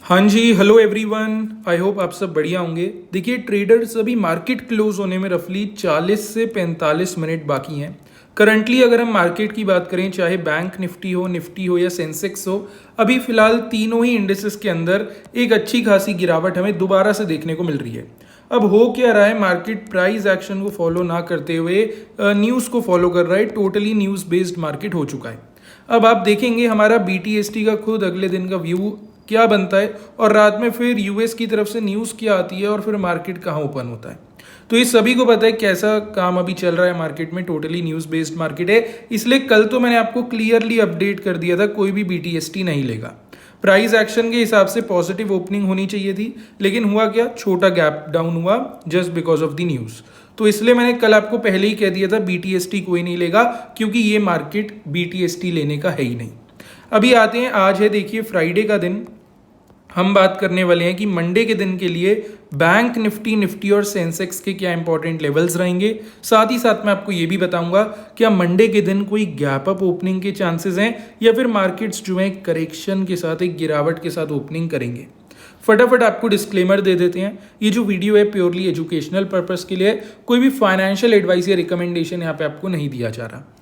हाँ जी, hello everyone. I hope आप सब बढ़िया होंगे। देखिए ट्रेडर्स, अभी मार्केट क्लोज होने में रफली 40 से 45 मिनट बाकी हैं। करंटली अगर हम मार्केट की बात करें, चाहे बैंक निफ्टी हो या सेंसेक्स हो, अभी फिलहाल तीनों ही इंडेसेस के अंदर एक अच्छी खासी गिरावट हमें दोबारा से देखने को मिल रही है। अब हो क्या रहा है, मार्केट प्राइस एक्शन को फॉलो ना करते हुए न्यूज़ को फॉलो कर रहा है। टोटली न्यूज़ बेस्ड मार्केट हो चुका है। अब आप देखेंगे हमारा बीटीएसटी का खुद अगले दिन का व्यू क्या बनता है और रात में फिर यूएस की तरफ से न्यूज़ क्या आती है और फिर मार्केट कहाँ ओपन होता है। तो ये सभी को पता है कैसा काम अभी चल रहा है मार्केट में। टोटली न्यूज़ बेस्ड मार्केट है, इसलिए कल तो मैंने आपको क्लियरली अपडेट कर दिया था कोई भी बीटीएसटी नहीं लेगा। प्राइस एक्शन के हिसाब से पॉजिटिव ओपनिंग होनी चाहिए थी, लेकिन हुआ क्या, छोटा गैप डाउन हुआ just because of the news. तो इसलिए मैंने कल आपको पहले ही कह दिया था बीटीएसटी कोई नहीं लेगा, क्योंकि ये मार्केट बीटीएसटी लेने का है ही नहीं। अभी आते हैं, आज है देखिए फ्राइडे का दिन। हम बात करने वाले हैं कि मंडे के दिन के लिए बैंक निफ्टी और सेंसेक्स के क्या इंपॉर्टेंट लेवल्स रहेंगे। साथ ही साथ मैं आपको ये भी बताऊंगा क्या मंडे के दिन कोई गैप अप ओपनिंग के चांसेस हैं या फिर मार्केट्स जो हैं करेक्शन के साथ, एक गिरावट के साथ ओपनिंग करेंगे। फटाफट आपको डिस्क्लेमर दे देते हैं, ये जो वीडियो है प्योरली एजुकेशनल पर्पस के लिए, कोई भी फाइनेंशियल एडवाइस या रिकमेंडेशन यहाँ पे आपको नहीं दिया जा रहा।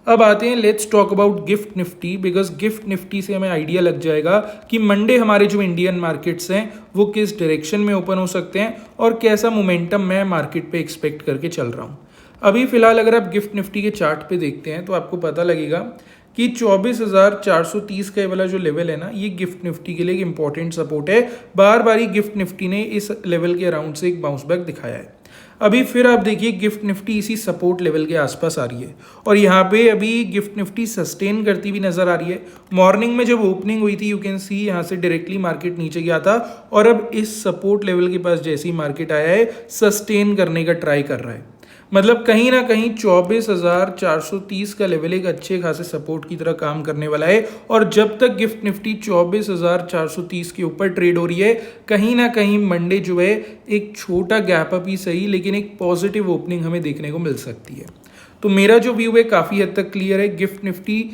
अब आते हैं, let's talk about gift Nifty, because gift Nifty से हमें आइडिया लग जाएगा कि मंडे हमारे जो इंडियन मार्केट्स हैं वो किस डायरेक्शन में ओपन हो सकते हैं और कैसा मोमेंटम मैं मार्केट पे एक्सपेक्ट करके चल रहा हूँ। अभी फिलहाल अगर आप गिफ्ट निफ्टी के चार्ट पे देखते हैं तो आपको पता लगेगा कि 24,430 का ये वाला जो लेवल है ना, ये गिफ्ट निफ्टी के लिए एक इंपॉर्टेंट सपोर्ट है। बार बार ही गिफ्ट निफ्टी ने इस लेवल के अराउंड से एक बाउंस बैक दिखाया है। अभी फिर आप देखिए गिफ्ट निफ्टी इसी सपोर्ट लेवल के आसपास आ रही है और यहाँ पे अभी गिफ्ट निफ्टी सस्टेन करती हुई नजर आ रही है। मॉर्निंग में जब ओपनिंग हुई थी, यू कैन सी यहाँ से डायरेक्टली मार्केट नीचे गया था और अब इस सपोर्ट लेवल के पास जैसे ही मार्केट आया है, सस्टेन करने का ट्राई कर रहा है। मतलब कहीं ना कहीं 24,430 का लेवल एक अच्छे खासे सपोर्ट की तरह काम करने वाला है। और जब तक गिफ्ट निफ्टी 24,430 के ऊपर ट्रेड हो रही है, कहीं ना कहीं मंडे जो है एक छोटा गैप अप ही सही, लेकिन एक पॉजिटिव ओपनिंग हमें देखने को मिल सकती है। तो मेरा जो व्यू है काफ़ी हद तक क्लियर है। गिफ्ट निफ्टी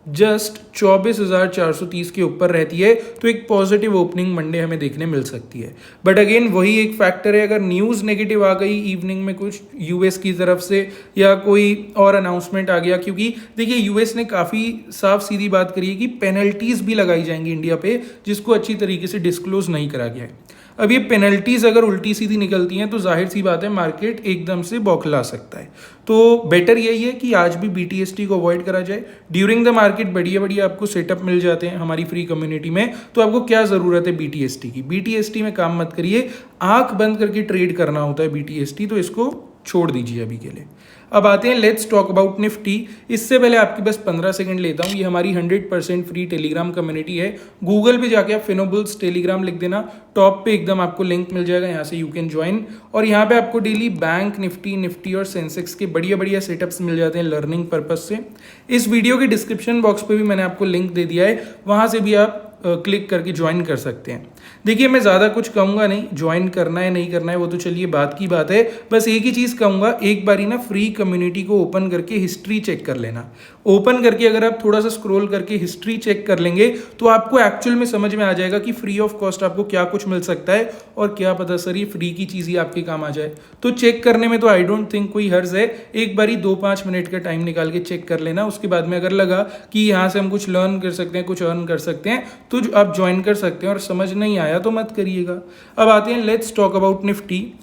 जस्ट 24,430 के ऊपर रहती है तो एक पॉजिटिव ओपनिंग मंडे हमें देखने मिल सकती है। बट अगेन वही एक फैक्टर है, अगर न्यूज़ नेगेटिव आ गई इवनिंग में कुछ यूएस की तरफ से या कोई और अनाउंसमेंट आ गया, क्योंकि देखिए यूएस ने काफ़ी साफ सीधी बात करी है कि पेनल्टीज भी लगाई जाएंगी इंडिया पे, जिसको अच्छी तरीके से डिस्क्लोज नहीं करा गया है। अब ये पेनल्टीज अगर उल्टी सीधी निकलती हैं तो जाहिर सी बात है मार्केट एकदम से बौखला सकता है। तो बेटर यही है कि आज भी बीटीएसटी को अवॉइड करा जाए। ड्यूरिंग द मार्केट बढ़िया बढ़िया आपको सेटअप मिल जाते हैं हमारी फ्री कम्युनिटी में, तो आपको क्या ज़रूरत है बीटीएसटी की। बीटीएसटी में काम मत करिए, आंख बंद करके ट्रेड करना होता है बीटीएसटी, तो इसको छोड़ दीजिए अभी के लिए। अब आते हैं, लेट्स टॉक अबाउट निफ्टी। इससे पहले आपकी बस 15 सेकंड लेता हूँ। ये हमारी 100% फ्री टेलीग्राम कम्युनिटी है। गूगल पे जाके आप फिनोबुल्स टेलीग्राम लिख देना, टॉप पे एकदम आपको लिंक मिल जाएगा, यहाँ से यू कैन ज्वाइन। और यहाँ पे आपको डेली बैंक निफ्टी और सेंसेक्स के बढ़िया बढ़िया सेटअप्स मिल जाते हैं लर्निंग पर्पज से। इस वीडियो के डिस्क्रिप्शन बॉक्स पे भी मैंने आपको लिंक दे दिया है, वहाँ से भी आप क्लिक करके ज्वाइन कर सकते हैं। देखिए मैं ज़्यादा कुछ कहूँगा नहीं, ज्वाइन करना है नहीं करना है वो तो चलिए बात की बात है। बस एक ही चीज़ कहूँगा, एक बारी ना फ्री कम्युनिटी को ओपन करके हिस्ट्री चेक कर लेना। ओपन करके अगर आप थोड़ा सा स्क्रॉल करके हिस्ट्री चेक कर लेंगे तो आपको एक्चुअल में समझ में आ जाएगा कि फ्री ऑफ कॉस्ट आपको क्या कुछ मिल सकता है, और क्या पता सर ये फ्री की चीज़ ही आपके काम आ जाए। तो चेक करने में तो आई डोंट थिंक कोई हर्ज है। एक बारी 2-5 मिनट का टाइम निकाल के चेक कर लेना। उसके बाद में अगर लगा कि यहाँ से हम कुछ लर्न कर सकते हैं, कुछ अर्न कर सकते हैं, तो आप ज्वाइन कर सकते हैं। और समझ नहीं आया तो मत करिएगा। अब आते हैं, लेट्स टॉक अबाउट निफ्टी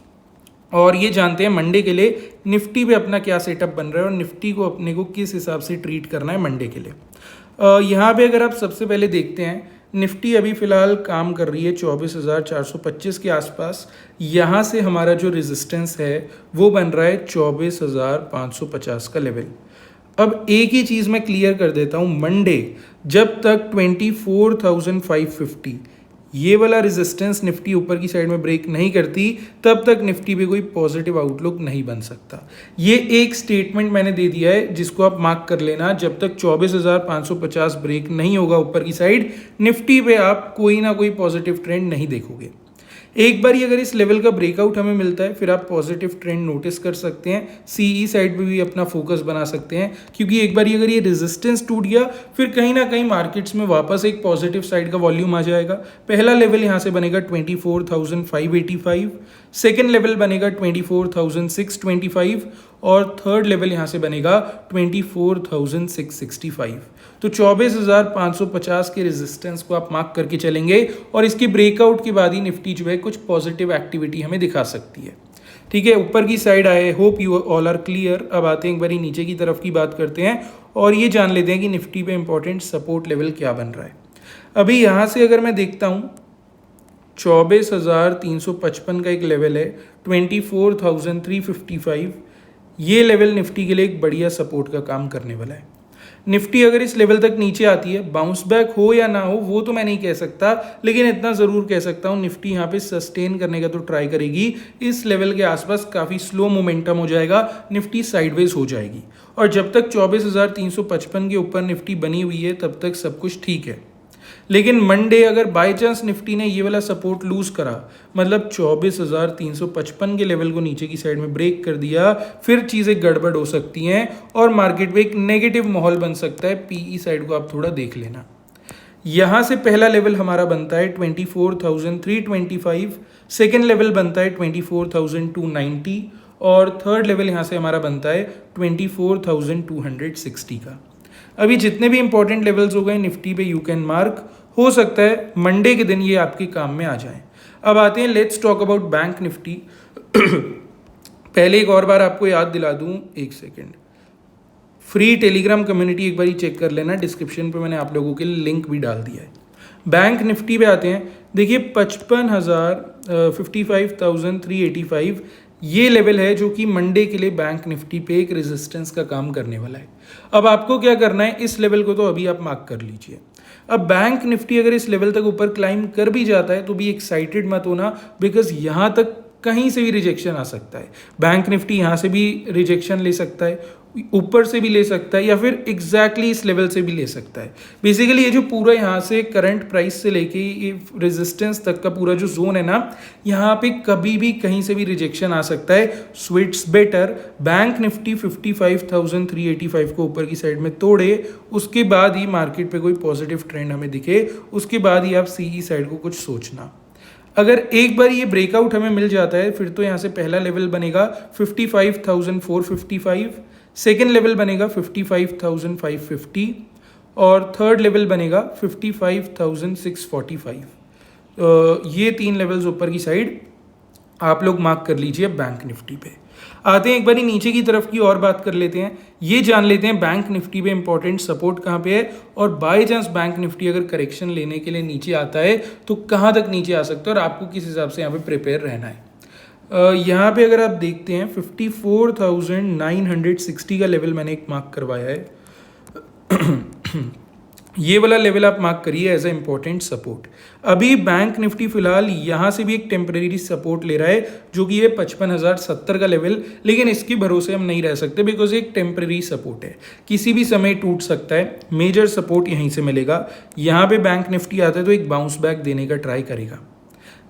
और ये जानते हैं मंडे के लिए निफ्टी पे अपना क्या सेटअप बन रहा है और निफ्टी को अपने को किस हिसाब से ट्रीट करना है मंडे के लिए। यहाँ पे अगर आप सबसे पहले देखते हैं, निफ्टी अभी फिलहाल काम कर रही है 24,425 के आसपास। यहाँ से हमारा जो रेजिस्टेंस है वो बन रहा है 24,550 का लेवल। अब एक ही चीज़ मैं क्लियर कर देता हूँ, मंडे जब तक 24,550 ये वाला रेजिस्टेंस निफ्टी ऊपर की साइड में ब्रेक नहीं करती, तब तक निफ्टी पे कोई पॉजिटिव आउटलुक नहीं बन सकता। ये एक स्टेटमेंट मैंने दे दिया है जिसको आप मार्क कर लेना। जब तक 24,550 ब्रेक नहीं होगा ऊपर की साइड, निफ्टी पे आप कोई ना कोई पॉजिटिव ट्रेंड नहीं देखोगे। एक बार ही अगर इस लेवल का ब्रेकआउट हमें मिलता है फिर आप पॉजिटिव ट्रेंड नोटिस कर सकते हैं, सीई साइड पे भी अपना फोकस बना सकते हैं, क्योंकि एक बार ही अगर ये रेजिस्टेंस टूट गया फिर कहीं ना कहीं मार्केट्स में वापस एक पॉजिटिव साइड का वॉल्यूम आ जाएगा। पहला लेवल यहाँ से बनेगा 24,585, सेकेंड लेवल बनेगा 24,625 और थर्ड लेवल यहाँ से बनेगा 24,665। तो 24,550 के रेजिस्टेंस को आप मार्क करके चलेंगे और इसकी ब्रेकआउट के बाद ही निफ्टी जो है कुछ पॉजिटिव एक्टिविटी हमें दिखा सकती है। ठीक है, ऊपर की साइड आए, hope you all are clear. अब आते हैं एक बारी नीचे की तरफ की बात करते हैं और ये जान लेते हैं कि निफ्टी पे इंपॉर्टेंट सपोर्ट लेवल क्या बन रहा है। अभी यहाँ से अगर मैं देखता हूँ 24,355 का एक लेवल है, 24,355, ये लेवल निफ्टी के लिए एक बढ़िया सपोर्ट का काम करने वाला है। निफ्टी अगर इस लेवल तक नीचे आती है, बाउंस बैक हो या ना हो वो तो मैं नहीं कह सकता, लेकिन इतना ज़रूर कह सकता हूँ निफ्टी यहाँ पे सस्टेन करने का तो ट्राई करेगी। इस लेवल के आसपास काफ़ी स्लो मोमेंटम हो जाएगा, निफ्टी साइडवेज हो जाएगी और जब तक 24,355 के ऊपर निफ्टी बनी हुई है तब तक सब कुछ ठीक है। लेकिन मंडे अगर बाय चांस निफ्टी ने ये वाला सपोर्ट लूज करा, मतलब 24,355 के लेवल को नीचे की साइड में ब्रेक कर दिया, फिर चीज़ें गड़बड़ हो सकती हैं और मार्केट में एक नेगेटिव माहौल बन सकता है। पीई साइड को आप थोड़ा देख लेना। यहाँ से पहला लेवल हमारा बनता है 24,325, सेकेंड लेवल बनता है 24,290 और थर्ड लेवल यहाँ से हमारा बनता है 24,260 का। अभी जितने भी इंपॉर्टेंट लेवल्स हो गए निफ्टी पे यू कैन मार्क, हो सकता है मंडे के दिन ये आपके काम में आ जाए। अब आते हैं, let's talk about bank Nifty. पहले एक और बार आपको याद दिला दूं, एक सेकेंड, फ्री टेलीग्राम कम्युनिटी एक बार ही चेक कर लेना, डिस्क्रिप्शन पे मैंने आप लोगों के लिए लिंक भी डाल दिया है। बैंक निफ्टी पे आते हैं, देखिए 55,385 ये लेवल है जो कि मंडे के लिए बैंक निफ्टी पे एक रेजिस्टेंस का काम करने वाला है। अब आपको क्या करना है, इस लेवल को तो अभी आप मार्क कर लीजिए। अब बैंक निफ्टी अगर इस लेवल तक ऊपर क्लाइम कर भी जाता है तो भी एक्साइटेड मत होना, बिकॉज यहाँ तक कहीं से भी रिजेक्शन आ सकता है। बैंक निफ्टी यहाँ से भी रिजेक्शन ले सकता है, ऊपर से भी ले सकता है या फिर एग्जैक्टली इस लेवल से भी ले सकता है। बेसिकली ये जो पूरा यहाँ से करंट प्राइस से लेके ये रेजिस्टेंस तक का पूरा जो जोन है ना, यहाँ पे कभी भी कहीं से भी रिजेक्शन आ सकता है। So it's better bank Nifty 55,385 को ऊपर की साइड में तोड़े, उसके बाद ही मार्केट पे कोई पॉजिटिव ट्रेंड हमें दिखे, उसके बाद ही आप सीई साइड को कुछ सोचना। अगर एक बार ये ब्रेकआउट हमें मिल जाता है फिर तो यहाँ से पहला लेवल बनेगा 55,455, सेकेंड लेवल बनेगा 55,550 और थर्ड लेवल बनेगा 55,645। ये तीन लेवल्स ऊपर की साइड आप लोग मार्क कर लीजिए बैंक निफ्टी पे। आते हैं एक बारी नीचे की तरफ की और बात कर लेते हैं, ये जान लेते हैं बैंक निफ्टी पे इंपॉर्टेंट सपोर्ट कहाँ पे है और बाय चांस बैंक निफ्टी अगर करेक्शन लेने के लिए नीचे आता है तो कहाँ तक नीचे आ सकता है और आपको किस हिसाब से यहाँ पे प्रिपेयर रहना है। यहाँ पे अगर आप देखते हैं 54,960 का लेवल मैंने एक मार्क करवाया है। ये वाला लेवल आप मार्क करिए एज ए इंपॉर्टेंट सपोर्ट। अभी बैंक निफ्टी फिलहाल यहाँ से भी एक टेम्परेरी सपोर्ट ले रहा है जो कि ये 55,070 का लेवल, लेकिन इसके भरोसे हम नहीं रह सकते बिकॉज एक टेम्परेरी सपोर्ट है, किसी भी समय टूट सकता है। मेजर सपोर्ट यहीं से मिलेगा। यहाँ पे बैंक निफ्टी आता है तो एक बाउंस बैक देने का ट्राई करेगा,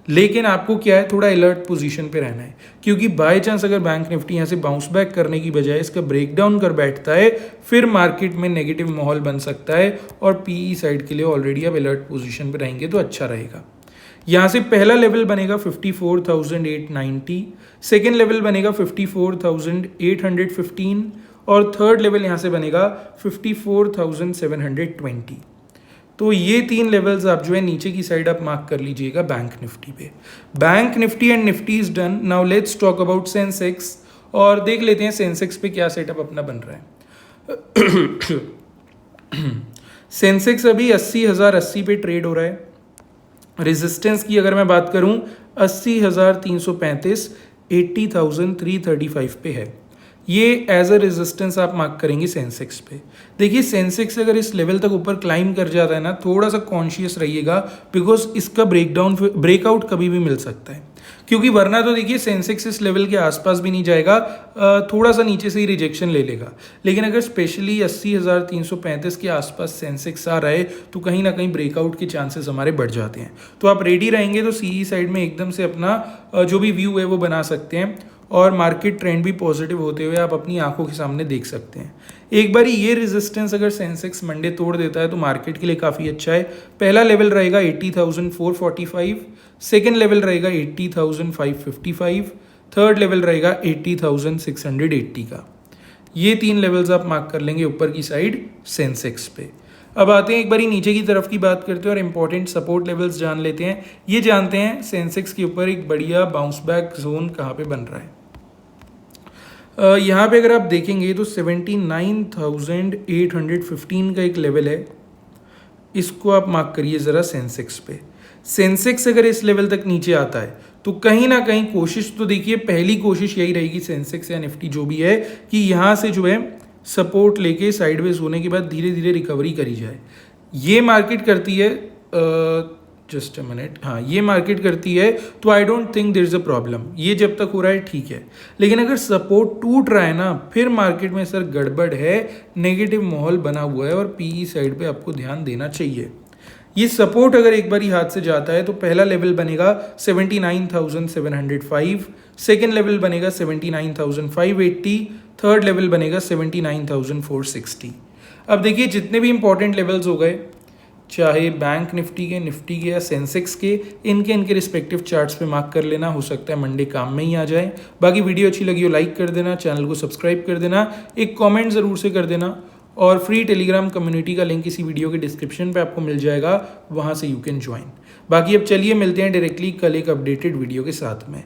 लेकिन आपको क्या है, थोड़ा अलर्ट पोजीशन पे रहना है, क्योंकि बाय चांस अगर बैंक निफ्टी यहाँ से बाउंस बैक करने की बजाय इसका ब्रेकडाउन कर बैठता है फिर मार्केट में नेगेटिव माहौल बन सकता है और पीई साइड के लिए ऑलरेडी आप अलर्ट पोजीशन पे रहेंगे तो अच्छा रहेगा। यहाँ से पहला लेवल बनेगा 54,890, सेकेंड लेवल बनेगा 54,815 और थर्ड लेवल यहाँ से बनेगा 54,720। तो ये तीन लेवल्स आप जो है नीचे की साइड आप मार्क कर लीजिएगा बैंक निफ्टी पे। Bank Nifty and Nifty is done. Now let's talk about Sensex और देख लेते हैं सेंसेक्स पे क्या सेटअप अपना बन रहा है। सेंसेक्स अभी 80,080 पे ट्रेड हो रहा है। रेजिस्टेंस की अगर मैं बात करूं 80,335, 80,335 पे है। ये एज अ रेजिस्टेंस आप मार्क करेंगे सेंसेक्स पे। देखिए सेंसेक्स अगर इस लेवल तक ऊपर क्लाइम कर जाता है ना, थोड़ा सा कॉन्शियस रहिएगा बिकॉज इसका ब्रेकआउट कभी भी मिल सकता है। क्योंकि वरना तो देखिए सेंसेक्स इस लेवल के आसपास भी नहीं जाएगा, थोड़ा सा नीचे से ही रिजेक्शन ले लेगा। लेकिन अगर स्पेशली 80,335 के आसपास सेंसेक्स आ रहा है तो कहीं ना कहीं ब्रेकआउट के चांसेस हमारे बढ़ जाते हैं। तो आप रेडी रहेंगे तो सीई साइड में एकदम से अपना जो भी व्यू है वो बना सकते हैं और मार्केट ट्रेंड भी पॉजिटिव होते हुए आप अपनी आंखों के सामने देख सकते हैं। एक बार ये रेजिस्टेंस अगर सेंसेक्स मंडे तोड़ देता है तो मार्केट के लिए काफ़ी अच्छा है। पहला लेवल रहेगा 80,445, सेकेंड लेवल रहेगा 80,555, थर्ड लेवल रहेगा 80,680 का। ये 3 लेवल्स आप मार्क कर लेंगे ऊपर की साइड सेंसेक्स पे। अब आते हैं एक बारी नीचे की तरफ की बात करते हैं और इंपॉर्टेंट सपोर्ट लेवल्स जान लेते हैं। ये जानते हैं सेंसेक्स के ऊपर एक बढ़िया बाउंस बैक जोन कहाँ पे बन रहा है। यहाँ पे अगर आप देखेंगे तो 79,815 का एक लेवल है, इसको आप मार्क करिए ज़रा सेंसेक्स पे। सेंसेक्स अगर इस लेवल तक नीचे आता है तो कहीं ना कहीं कोशिश तो देखिए, पहली कोशिश यही रहेगी सेंसेक्स या निफ्टी जो भी है कि यहाँ से जो है सपोर्ट लेके साइडवेज होने के बाद धीरे धीरे रिकवरी करी जाए। ये मार्केट करती है, जस्ट अ मिनट, हाँ ये मार्केट करती है तो I don't think there is a problem. ये जब तक हो रहा है ठीक है, लेकिन अगर सपोर्ट टूट रहा है ना फिर मार्केट में सर गड़बड़ है, नेगेटिव माहौल बना हुआ है और पीई साइड पे आपको ध्यान देना चाहिए। ये सपोर्ट अगर एक बार ही हाथ से जाता है तो पहला लेवल बनेगा 79,705, सेकेंड लेवल बनेगा 79,580, थर्ड लेवल बनेगा 79,460। अब देखिए जितने भी इंपॉर्टेंट लेवल्स हो गए, चाहे बैंक निफ्टी के या सेंसेक्स के, इनके रिस्पेक्टिव चार्ट्स पे मार्क कर लेना। हो सकता है मंडे काम में ही आ जाए। बाकी वीडियो अच्छी लगी हो लाइक कर देना, चैनल को सब्सक्राइब कर देना, एक कमेंट ज़रूर से कर देना और फ्री टेलीग्राम कम्युनिटी का लिंक इसी वीडियो के डिस्क्रिप्शन पे आपको मिल जाएगा, वहाँ से यू कैन ज्वाइन। बाकी अब चलिए मिलते हैं डायरेक्टली कल एक अपडेटेड वीडियो के साथ में।